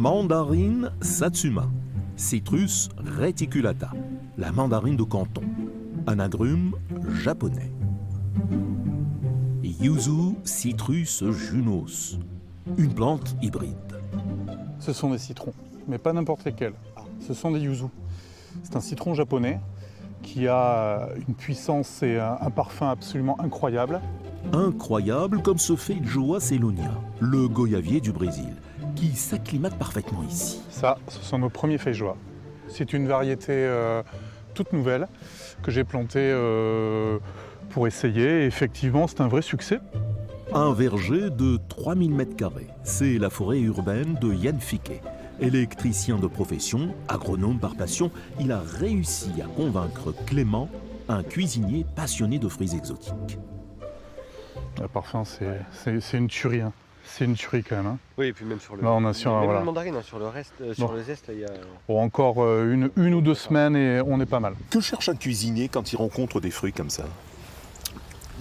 Mandarine Satsuma, Citrus reticulata, la mandarine de Canton, un agrume japonais. Yuzu Citrus junos, une plante hybride. Ce sont des citrons, mais pas n'importe lesquels. Ce sont des yuzu. C'est un citron japonais qui a une puissance et un parfum absolument incroyable. Incroyable comme ce fait Joa celonia, le goyavier du Brésil, qui s'acclimate parfaitement ici. Ça, ce sont nos premiers feijoa. C'est une variété toute nouvelle que j'ai plantée pour essayer. Et effectivement, c'est un vrai succès. Un verger de 3000 m², c'est la forêt urbaine de Yann Fiquet. Électricien de profession, agronome par passion, il a réussi à convaincre Clément, un cuisinier passionné de fruits exotiques. Le parfum, c'est une tuerie. Hein. C'est une tuerie quand même. Hein. Oui, et puis même sur le, là, on a sur, même voilà. le mandarine, hein, sur le reste, sur le zeste, il y a... Bon, encore une ou deux semaines et on est pas mal. Que cherche un cuisinier quand il rencontre des fruits comme ça?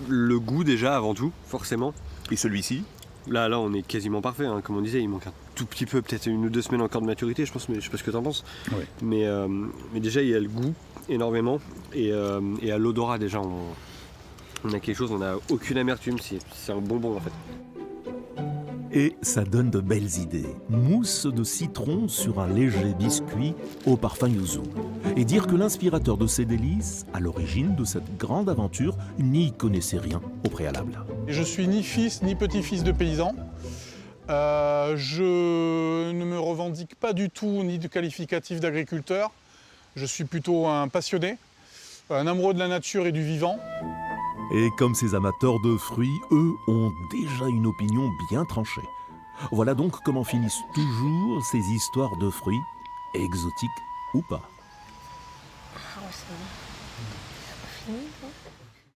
Le goût déjà, avant tout, forcément. Et celui-ci? Là, on est quasiment parfait, hein. Comme on disait, il manque un tout petit peu, peut-être 1 ou 2 semaines encore de maturité, je pense, mais je sais pas ce que tu en penses. Oui. Mais déjà, il y a le goût énormément, et à l'odorat déjà, on a quelque chose, on n'a aucune amertume, c'est un bonbon en fait. Et ça donne de belles idées. Mousse de citron sur un léger biscuit au parfum yuzu. Et dire que l'inspirateur de ces délices, à l'origine de cette grande aventure, n'y connaissait rien au préalable. Je suis ni fils ni petit-fils de paysan. Je ne me revendique pas du tout ni de qualificatif d'agriculteur. Je suis plutôt un passionné, un amoureux de la nature et du vivant. Et comme ces amateurs de fruits, eux, ont déjà une opinion bien tranchée. Voilà donc comment finissent toujours ces histoires de fruits, exotiques ou pas. Ah, c'est fini, quoi.